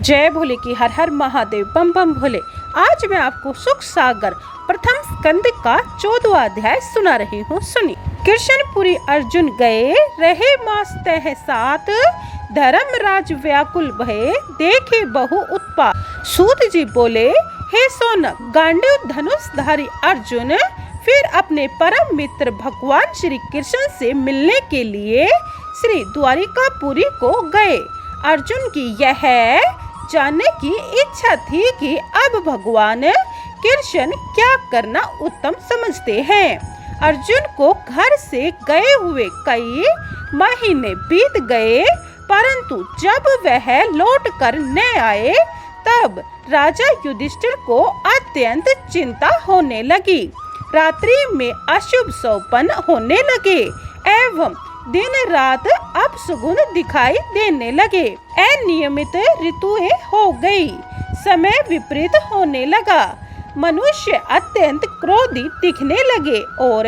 जय भोले की हर हर महादेव बम बम भोले। आज मैं आपको सुख सागर प्रथम स्कंद का 14वां अध्याय सुना रही हूँ। सुनी। कृष्णपुरी अर्जुन गए रहे मास तह साथ, धर्मराज व्याकुल भये देखे बहु उत्पात। सूत जी बोले, हे सोनक, गांडीव धनुषधारी अर्जुन फिर अपने परम मित्र भगवान श्री कृष्ण से मिलने के लिए श्री द्वारिकापुरी को गए। अर्जुन की यह जानने की इच्छा थी कि अब भगवान कृष्ण क्या करना उत्तम समझते हैं। अर्जुन को घर से गए हुए कई महीने बीत गए, परंतु जब वह लौट कर न आए तब राजा युधिष्ठिर को अत्यंत चिंता होने लगी। रात्रि में अशुभ सौपन होने लगे एवं दिन रात अपशगुन दिखाई देने लगे। अनियमित ऋतुएं हो गई, समय विपरीत होने लगा। मनुष्य अत्यंत क्रोधी दिखने लगे और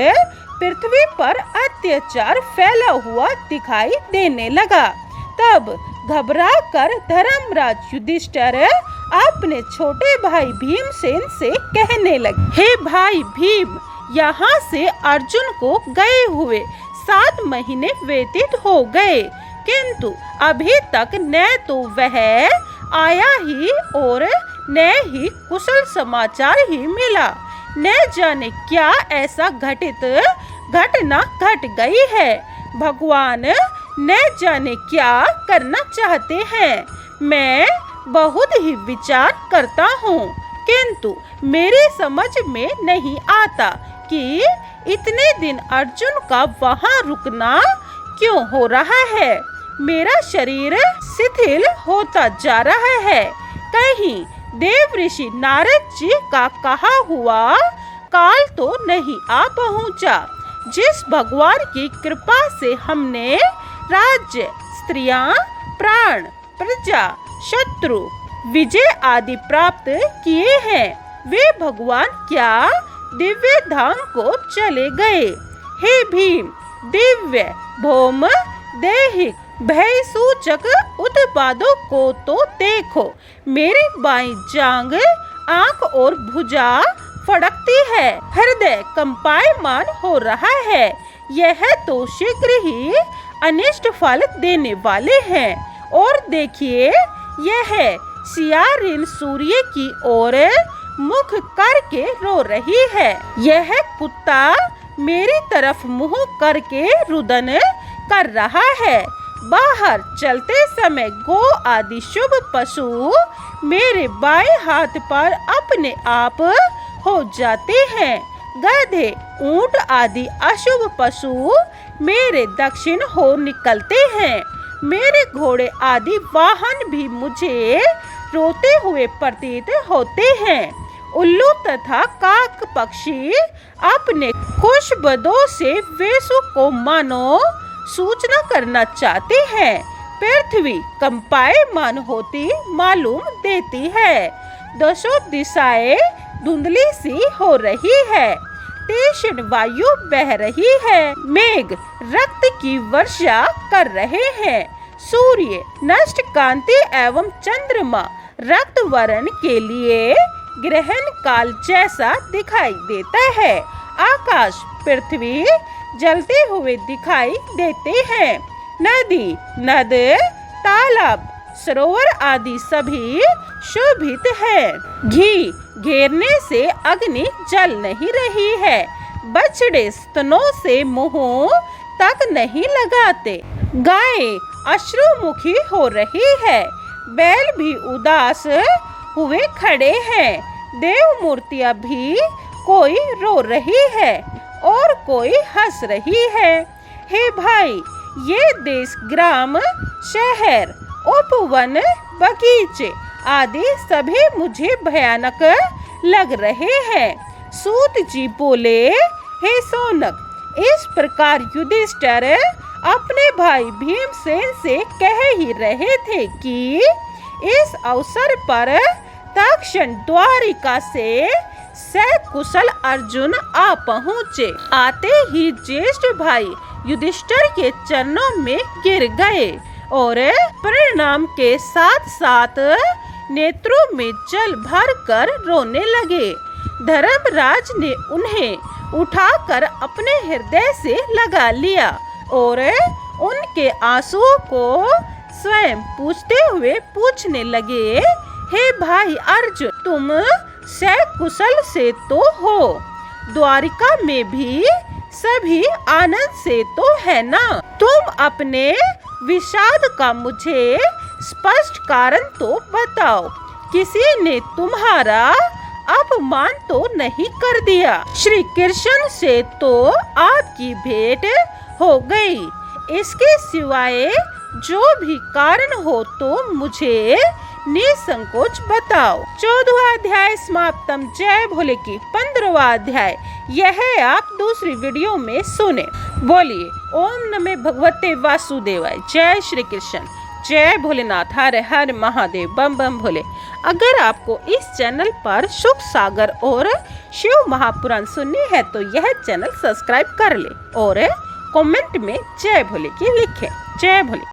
पृथ्वी पर अत्याचार फैला हुआ दिखाई देने लगा। तब घबरा कर धर्मराज युधिष्ठिर अपने छोटे भाई भीमसेन से कहने लगे, हे भाई भीम, यहाँ से अर्जुन को गए हुए 7 महीने व्यतीत हो गए, किंतु अभी तक न तो वह आया ही और न ही कुशल समाचार ही मिला। न जाने क्या ऐसा घटना घट गई है। भगवान न जाने क्या करना चाहते हैं। मैं बहुत ही विचार करता हूँ, किंतु मेरी समझ में नहीं आता कि इतने दिन अर्जुन का वहाँ रुकना क्यों हो रहा है। मेरा शरीर शिथिल होता जा रहा है। कहीं देव ऋषि नारद जी का कहा हुआ काल तो नहीं आ पहुँचा। जिस भगवान की कृपा से हमने राज्य, स्त्रियां, प्राण, प्रजा, शत्रु, विजय आदि प्राप्त किए हैं, वे भगवान क्या दिव्य धाम को चले गए। हे भीम, दिव्य भौम दैहिक भय सूचक उत्पादों को तो देखो। मेरी बाईं जांग, आंख और भुजा फड़कती है, हृदय कंपायमान हो रहा है। यह तो शीघ्र ही अनिष्ट फल देने वाले हैं। और देखिए, यह सियारिन सूर्य की ओर मुख करके रो रही है। यह कुत्ता मेरी तरफ मुंह करके रुदन कर रहा है। बाहर चलते समय गो आदि शुभ पशु मेरे बाएं हाथ पर अपने आप हो जाते हैं। गधे, ऊंट आदि अशुभ पशु मेरे दक्षिण हो निकलते हैं। मेरे घोड़े आदि वाहन भी मुझे रोते हुए प्रतीत होते हैं। उल्लू तथा काक पक्षी अपने खुशबदों से वेशों को मानो सूचना करना चाहते हैं। पृथ्वी कंपायमान होती मालूम देती है। दसों दिशाएं धुंधली सी हो रही है। तीक्ष्ण वायु बह रही है। मेघ रक्त की वर्षा कर रहे हैं। सूर्य नष्ट कांति एवं चंद्रमा रक्त वर्ण के लिए ग्रहण काल जैसा दिखाई देता है। आकाश, पृथ्वी जलते हुए दिखाई देते हैं। नदी, नद, तालाब, सरोवर आदि सभी शोभित है। घी घेरने से अग्नि जल नहीं रही है। बछड़े स्तनों से मुंह तक नहीं लगाते। गाय अश्रुमुखी हो रही है। बैल भी उदास हुए खड़े हैं। देव मूर्तियां भी कोई रो रही है और कोई हंस रही है। हे भाई, ये देश, ग्राम, शहर, उपवन, बगीचे आदि सभी मुझे भयानक लग रहे हैं। सूत जी बोले, हे सोनक, इस प्रकार युधिष्ठिर अपने भाई भीमसेन से कह ही रहे थे कि इस अवसर पर तक्षण द्वारिका से सकुशल अर्जुन आ पहुँचे। आते ही ज्येष्ठ भाई युधिष्ठिर के चरणों में गिर गए और प्रणाम के साथ साथ नेत्रों में जल भर कर रोने लगे। धर्मराज ने उन्हें उठाकर अपने हृदय से लगा लिया और उनके आंसुओं को स्वयं पूछते हुए पूछने लगे, हे भाई अर्जुन, तुम सकुशल से तो हो? द्वारिका में भी सभी आनंद से तो है ना? तुम अपने विषाद का मुझे स्पष्ट कारण तो बताओ। किसी ने तुम्हारा अपमान तो नहीं कर दिया? श्री कृष्ण से तो आपकी भेंट हो गई। इसके सिवाय जो भी कारण हो तो मुझे निसंकोच बताओ। 14वां अध्याय समाप्तम। जय भोले की 15वां अध्याय यह आप दूसरी वीडियो में सुने। बोलिए ओम नमः भगवते वासुदेवाय। जय श्री कृष्ण। जय भोलेनाथ। हर हर महादेव। बम बम भोले। अगर आपको इस चैनल पर सुख सागर और शिव महापुराण सुननी है तो यह चैनल सब्सक्राइब कर ले और कमेंट में जय भोले की लिखें। जय भोले।